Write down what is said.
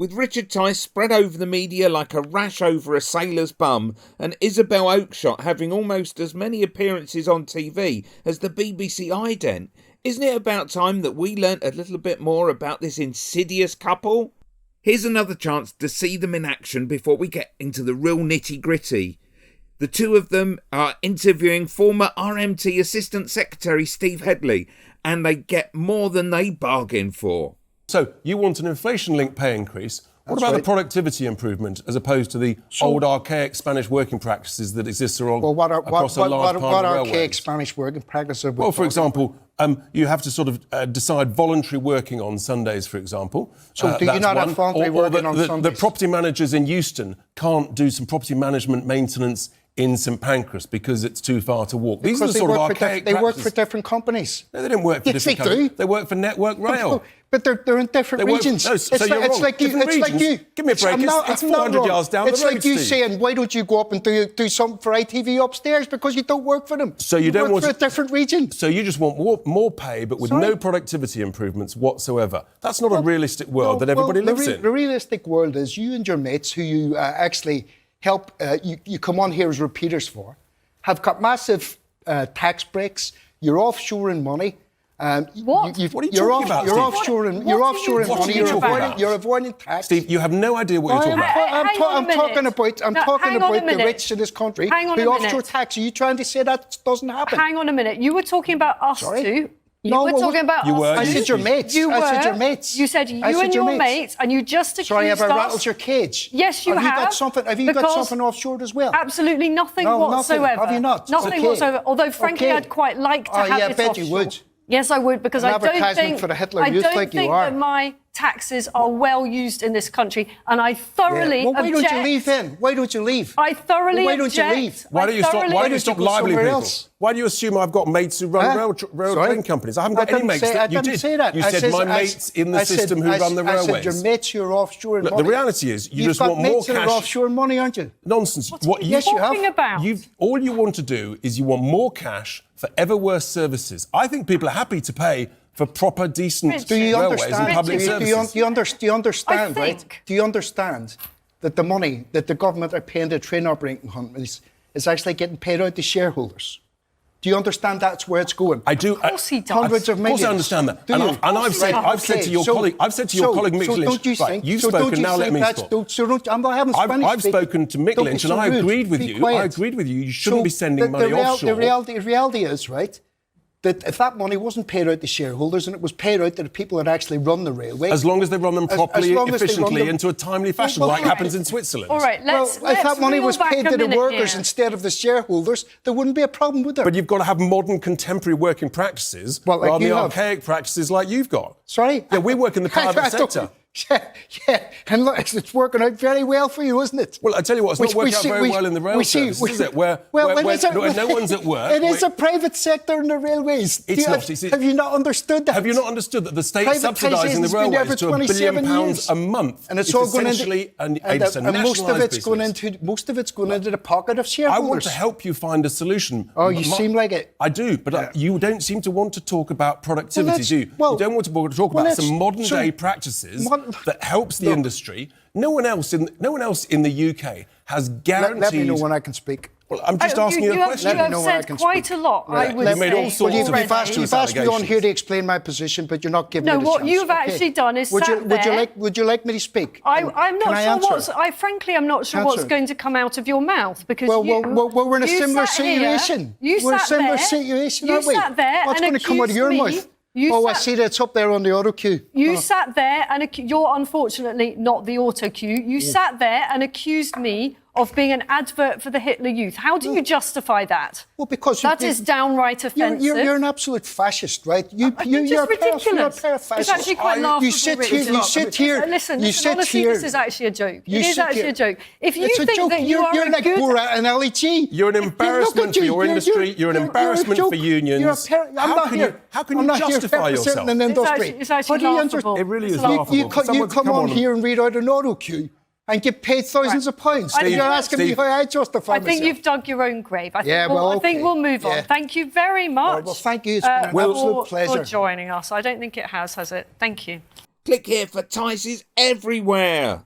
With Richard Tice spread over the media like a rash over a sailor's bum, and Isabel Oakeshott having almost as many appearances on TV as the BBC ident, isn't it about time that we learnt a little bit more about this insidious couple? Here's another chance to see them in action before we get into the real nitty-gritty. The two of them are interviewing former RMT Assistant Secretary Steve Headley, and they get more than they bargained for. So, you want an inflation-linked pay increase. What about the productivity improvement as opposed to the old archaic Spanish working practices that exist across a large part of the railways? What archaic Spanish working practices? Well, for example, you have to sort of decide voluntary working on Sundays, for example. So do you not have voluntary working on Sundays? The property managers in Euston can't do some property management maintenance in St Pancras because it's too far to walk. These are the sort of archaic practices. They work for different companies. No, they don't work for different companies. They work for Network Rail. But they're in different regions. It's like you. Give me a break. It's 400 yards down the road. It's like you saying, why don't you go up and do something for ITV upstairs? Because you don't work for them. So you don't work for a different region. So you just want more pay, but with no productivity improvements whatsoever. That's not a realistic world that everybody lives in. The realistic world is you and your mates, who you actually help, you come on here as repeaters for, have got massive tax breaks. You're offshoring money. What are you talking about, You're offshoring money. You're avoiding tax. Steve, you have no idea what you're talking about. I'm talking about the rich in this country who offshore tax. Are you trying to say that doesn't happen? Hang on a minute. You were talking about us two. You were talking about us. I said your mates. I said your mates. You said you and your mates, and you just accused us. Sorry, have I rattled your cage? Yes, you have. Have you got something offshored as well? Absolutely nothing whatsoever. Nothing. Have you not? Nothing whatsoever. Although, frankly, I'd quite like to have it offshore. I bet you would. Yes, I would, because I don't think that my taxes are well used in this country, and I thoroughly object. Why don't you leave then? Why don't you leave? I thoroughly object. Why don't you leave? Why don't you stop libeling people? Why do you assume I've got mates who run rail train companies? I haven't got any mates. I didn't say that. You said my mates in the system who run the railways. I said your mates who are offshore money. The reality is you just want more cash. You've got mates that are offshore money, aren't you? Nonsense. What are you talking about? All you want to do is you want more cash for ever worse services. I think people are happy to pay for proper, decent railways and public services. Do you understand, right? Do you understand that the money that the government are paying the train operating companies is actually getting paid out to shareholders? Do you understand that's where it's going? I do. Of course he does. Hundreds of millions. Of course I understand that. And I've said to your colleague, Mick Lynch, right, you've spoken, now let me talk. I've spoken to Mick Lynch and I agreed with you. I agreed with you. You shouldn't be sending money offshore. The reality is, right, that if that money wasn't paid out to shareholders and it was paid out to the people that actually run the railway... As long as they run them properly, efficiently, into a timely fashion, like happens in Switzerland. All right, if that money was paid to the workers instead of the shareholders, there wouldn't be a problem with it. But you've got to have modern, contemporary working practices rather than archaic practices like you've got. Sorry? Yeah, we work in the private sector. Yeah, and look, it's working out very well for you, isn't it? Well, I tell you what, it's not working out very well in the rail service, is it? Where no one's at work. It is a private sector in the railways. Have you not understood that? Have you not understood that the state subsidising the railways to £1 billion a month? And it's all going into most of it's going into the pocket of shareholders. I want to help you find a solution. Oh, you seem like it. I do, but you don't seem to want to talk about productivity, do you? You don't want to talk about some modern day practices that helps the industry. No one else in the UK has guaranteed... Let me know when I can speak. Well, I'm just asking you a question. You have said quite a lot, I would say. You've made all sorts of You've asked me on here to explain my position, but you're not giving me the chance. No, what you've actually done is Would you like me to speak? I'm not sure frankly, I'm not sure what's going to come out of your mouth, because we're in a similar situation. We're in a similar situation, aren't we? You sat there. What's going to come out of your mouth? I see that it's up there on the auto cue. You sat there and you're unfortunately not the auto cue. You sat there and accused me of being an advert for the Hitler Youth. How do you justify that? Well, because that is downright offensive. You're an absolute fascist, right? You're ridiculous. You're a parafascist. It's actually quite laughable. You sit here. Listen, honestly, this is actually a joke. It is actually a joke. If you think that you're like Borat and Ali G. You're an embarrassment for your industry. You're an embarrassment for unions. How can you justify yourself? It's actually laughable. It really is laughable. You come on here and read out an auto cue and get paid thousands of pounds. You're asking me how I justify myself. I think you've dug your own grave. I think we'll move on. Thank you very much. Well, thank you. It's been an absolute pleasure for joining us. I don't think it has it? Thank you. Click here for Tice is everywhere.